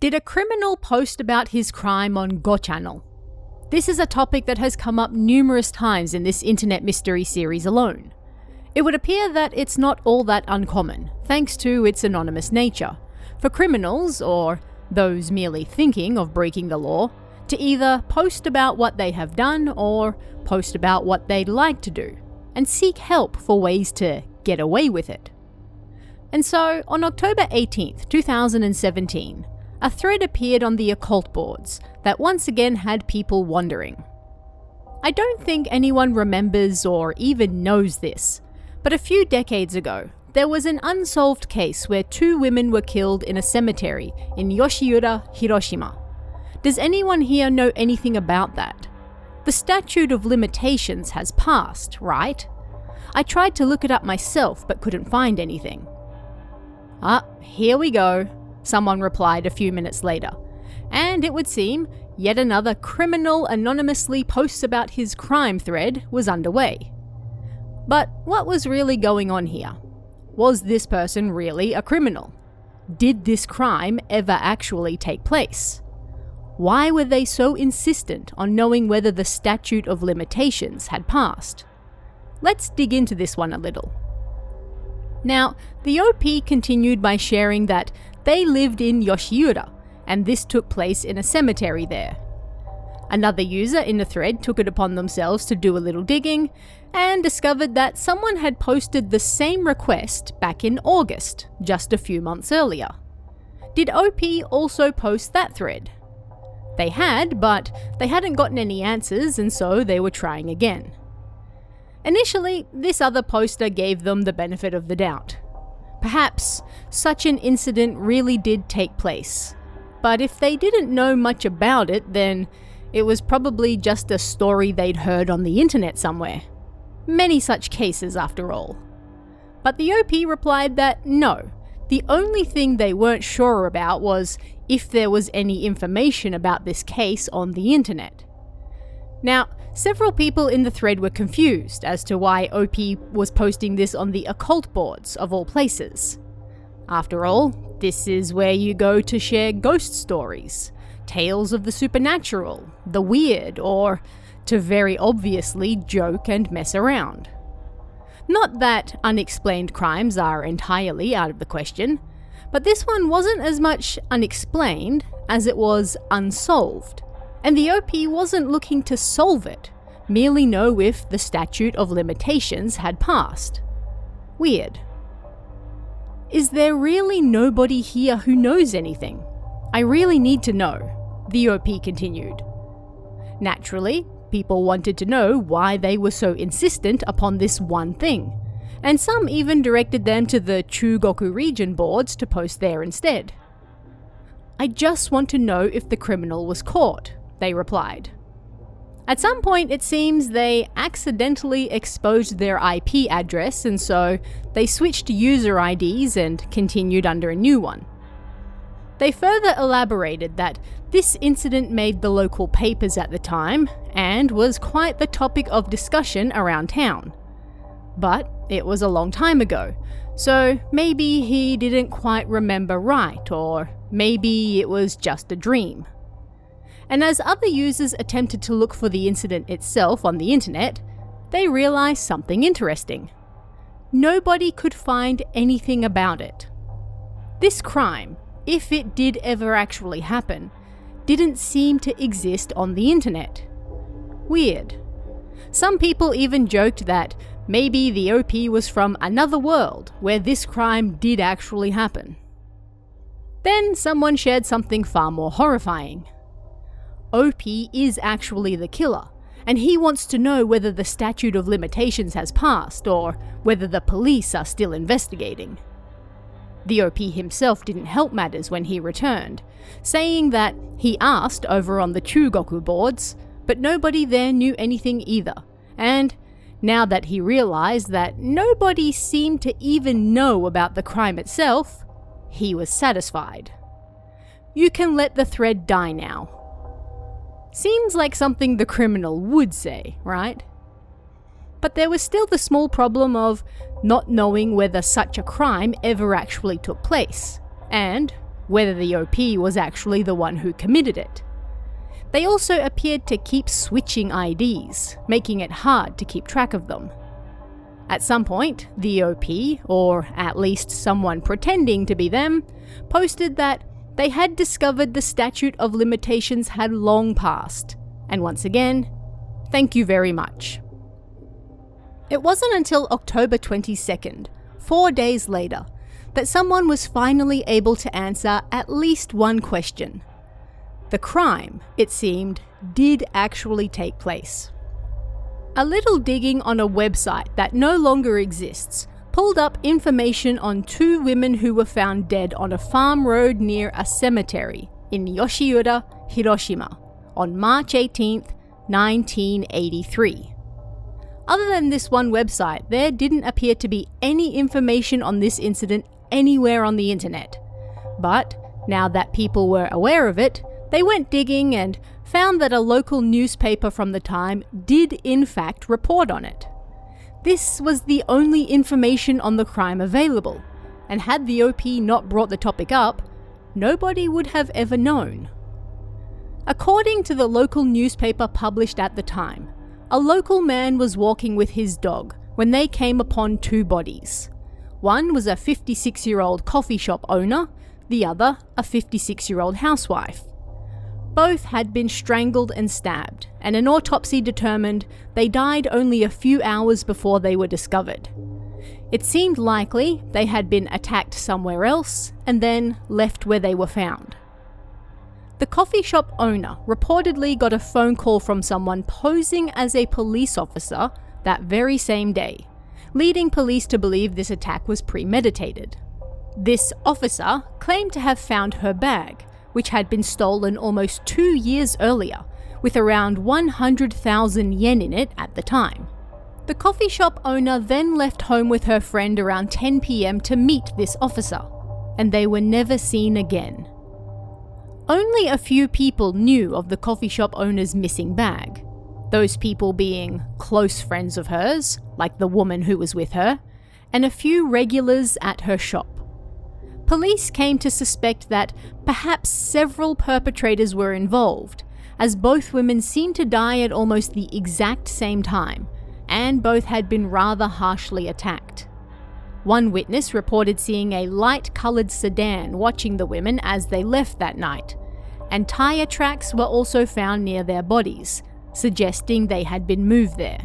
Did a criminal post about his crime on 5channel? This is a topic that has come up numerous times in this internet mystery series alone. It would appear that it's not all that uncommon, thanks to its anonymous nature, for criminals, or those merely thinking of breaking the law, to either post about what they have done or post about what they'd like to do, and seek help for ways to get away with it. And so, on October 18th, 2017, a thread appeared on the occult boards that once again had people wondering. I don't think anyone remembers or even knows this, but a few decades ago, there was an unsolved case where 2 women were killed in a cemetery in Yoshiura, Hiroshima. Does anyone here know anything about that? The statute of limitations has passed, right? I tried to look it up myself but couldn't find anything. Here we go, someone replied a few minutes later. And it would seem yet another criminal anonymously posts about his crime thread was underway. But what was really going on here? Was this person really a criminal? Did this crime ever actually take place? Why were they so insistent on knowing whether the statute of limitations had passed? Let's dig into this one a little. Now, the OP continued by sharing that they lived in Yoshiura, and this took place in a cemetery there. Another user in the thread took it upon themselves to do a little digging, and discovered that someone had posted the same request back in August, just a few months earlier. Did OP also post that thread? They had, but they hadn't gotten any answers, and so they were trying again. Initially, this other poster gave them the benefit of the doubt. Perhaps such an incident really did take place. But if they didn't know much about it, then it was probably just a story they'd heard on the internet somewhere. Many such cases, after all. But the OP replied that no, the only thing they weren't sure about was if there was any information about this case on the internet. Now, several people in the thread were confused as to why OP was posting this on the occult boards of all places. After all, this is where you go to share ghost stories, tales of the supernatural, the weird, or to very obviously joke and mess around. Not that unexplained crimes are entirely out of the question, but this one wasn't as much unexplained as it was unsolved. And the OP wasn't looking to solve it, merely know if the statute of limitations had passed. Weird. Is there really nobody here who knows anything? I really need to know, the OP continued. Naturally, people wanted to know why they were so insistent upon this one thing, and some even directed them to the Chugoku region boards to post there instead. I just want to know if the criminal was caught, they replied. At some point, it seems they accidentally exposed their IP address, and so they switched to user IDs and continued under a new one. They further elaborated that this incident made the local papers at the time and was quite the topic of discussion around town. But it was a long time ago, so maybe he didn't quite remember right, or maybe it was just a dream. And as other users attempted to look for the incident itself on the internet, they realized something interesting. Nobody could find anything about it. This crime, if it did ever actually happen, didn't seem to exist on the internet. Weird. Some people even joked that maybe the OP was from another world where this crime did actually happen. Then someone shared something far more horrifying. OP is actually the killer, and he wants to know whether the statute of limitations has passed or whether the police are still investigating. The OP himself didn't help matters when he returned, saying that he asked over on the Chugoku boards, but nobody there knew anything either, and now that he realized that nobody seemed to even know about the crime itself, he was satisfied. You can let the thread die now. Seems like something the criminal would say, right? But there was still the small problem of not knowing whether such a crime ever actually took place, and whether the OP was actually the one who committed it. They also appeared to keep switching IDs, making it hard to keep track of them. At some point, the OP, or at least someone pretending to be them, posted that they had discovered the statute of limitations had long passed. And once again, thank you very much. It wasn't until October 22nd, 4 days later, that someone was finally able to answer at least one question. The crime, it seemed, did actually take place. A little digging on a website that no longer exists pulled up information on 2 women who were found dead on a farm road near a cemetery in Yoshiura, Hiroshima, on March 18th, 1983. Other than this one website, there didn't appear to be any information on this incident anywhere on the internet. But now that people were aware of it, they went digging and found that a local newspaper from the time did in fact report on it. This was the only information on the crime available, and had the OP not brought the topic up, nobody would have ever known. According to the local newspaper published at the time, a local man was walking with his dog when they came upon 2 bodies. One was a 56-year-old coffee shop owner, the other a 56-year-old housewife. Both had been strangled and stabbed, and an autopsy determined they died only a few hours before they were discovered. It seemed likely they had been attacked somewhere else and then left where they were found. The coffee shop owner reportedly got a phone call from someone posing as a police officer that very same day, leading police to believe this attack was premeditated. This officer claimed to have found her bag, which had been stolen almost 2 years earlier, with around 100,000 yen in it at the time. The coffee shop owner then left home with her friend around 10 p.m. to meet this officer, and they were never seen again. Only a few people knew of the coffee shop owner's missing bag, those people being close friends of hers, like the woman who was with her, and a few regulars at her shop. Police came to suspect that perhaps several perpetrators were involved, as both women seemed to die at almost the exact same time, and both had been rather harshly attacked. One witness reported seeing a light-coloured sedan watching the women as they left that night, and tyre tracks were also found near their bodies, suggesting they had been moved there.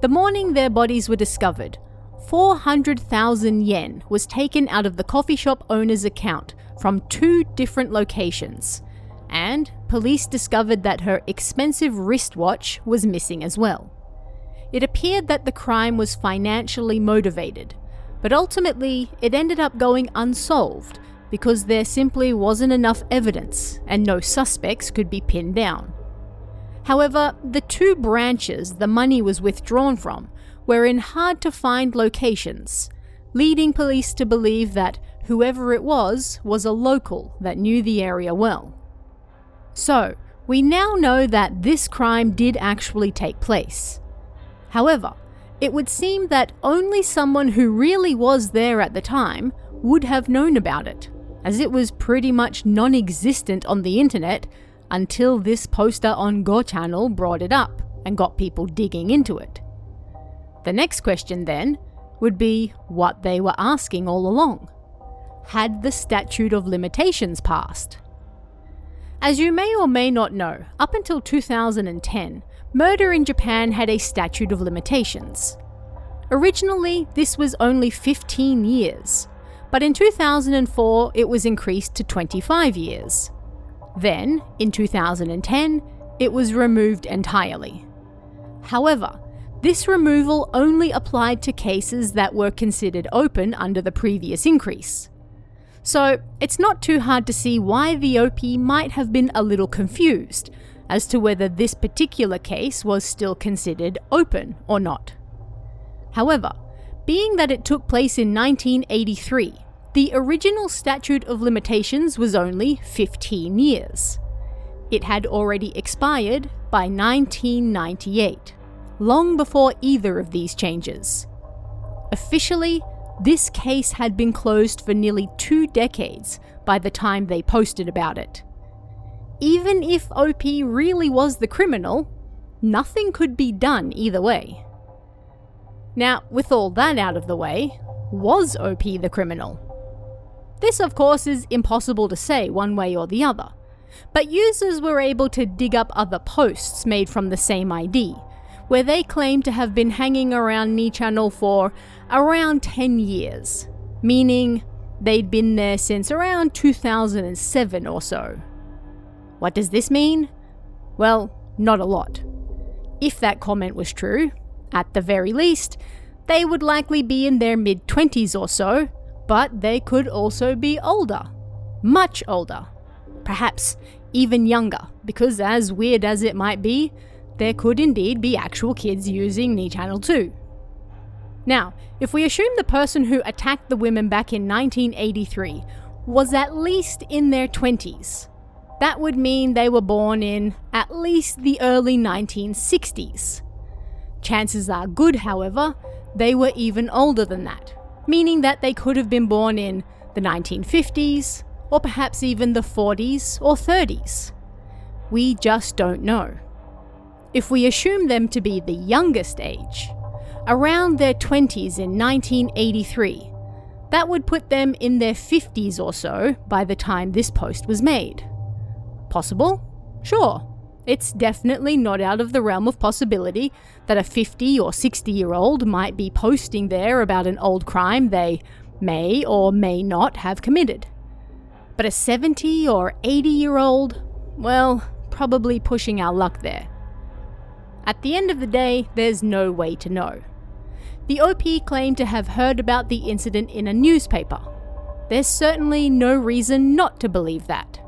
The morning their bodies were discovered, 400,000 yen was taken out of the coffee shop owner's account from 2 different locations, and police discovered that her expensive wristwatch was missing as well. It appeared that the crime was financially motivated, but ultimately it ended up going unsolved because there simply wasn't enough evidence and no suspects could be pinned down. However, the 2 branches the money was withdrawn from were in hard-to-find locations, leading police to believe that whoever it was a local that knew the area well. So, we now know that this crime did actually take place. However, it would seem that only someone who really was there at the time would have known about it, as it was pretty much non-existent on the internet until this poster on 5channel brought it up and got people digging into it. The next question then would be what they were asking all along. Had the statute of limitations passed? As you may or may not know, up until 2010, murder in Japan had a statute of limitations. Originally, this was only 15 years, but in 2004 it was increased to 25 years. Then, in 2010, it was removed entirely. However, this removal only applied to cases that were considered open under the previous increase. So, it's not too hard to see why the OP might have been a little confused as to whether this particular case was still considered open or not. However, being that it took place in 1983, the original statute of limitations was only 15 years. It had already expired by 1998. Long before either of these changes. Officially, this case had been closed for nearly 2 decades by the time they posted about it. Even if OP really was the criminal, nothing could be done either way. Now, with all that out of the way, was OP the criminal? This, of course, is impossible to say one way or the other, but users were able to dig up other posts made from the same ID, where they claim to have been hanging around 5channel for around 10 years, meaning they'd been there since around 2007 or so. What does this mean? Well, not a lot. If that comment was true, at the very least, they would likely be in their mid-20s or so, but they could also be older. Much older. Perhaps even younger, because as weird as it might be, there could indeed be actual kids using 5channel too. Now, if we assume the person who attacked the women back in 1983 was at least in their 20s, that would mean they were born in at least the early 1960s. Chances are good, however, they were even older than that, meaning that they could have been born in the 1950s, or perhaps even the 40s or 30s. We just don't know. If we assume them to be the youngest age, around their 20s in 1983, that would put them in their 50s or so by the time this post was made. Possible? Sure. It's definitely not out of the realm of possibility that a 50 or 60-year-old might be posting there about an old crime they may or may not have committed. But a 70 or 80-year-old? Well, probably pushing our luck there. At the end of the day, there's no way to know. The OP claimed to have heard about the incident in a newspaper. There's certainly no reason not to believe that.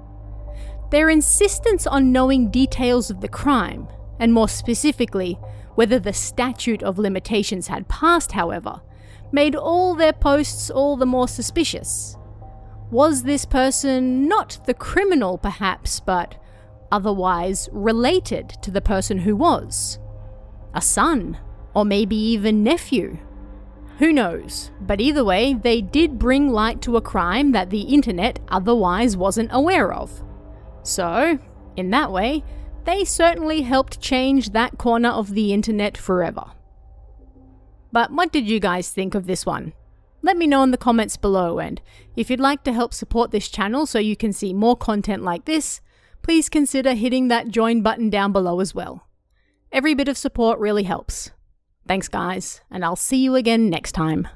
Their insistence on knowing details of the crime, and more specifically, whether the statute of limitations had passed, however, made all their posts all the more suspicious. Was this person not the criminal, perhaps, but otherwise related to the person who was? A son, or maybe even nephew? Who knows, but either way, they did bring light to a crime that the internet otherwise wasn't aware of. So, in that way, they certainly helped change that corner of the internet forever. But what did you guys think of this one? Let me know in the comments below, and if you'd like to help support this channel so you can see more content like this, please consider hitting that join button down below as well. Every bit of support really helps. Thanks guys, and I'll see you again next time.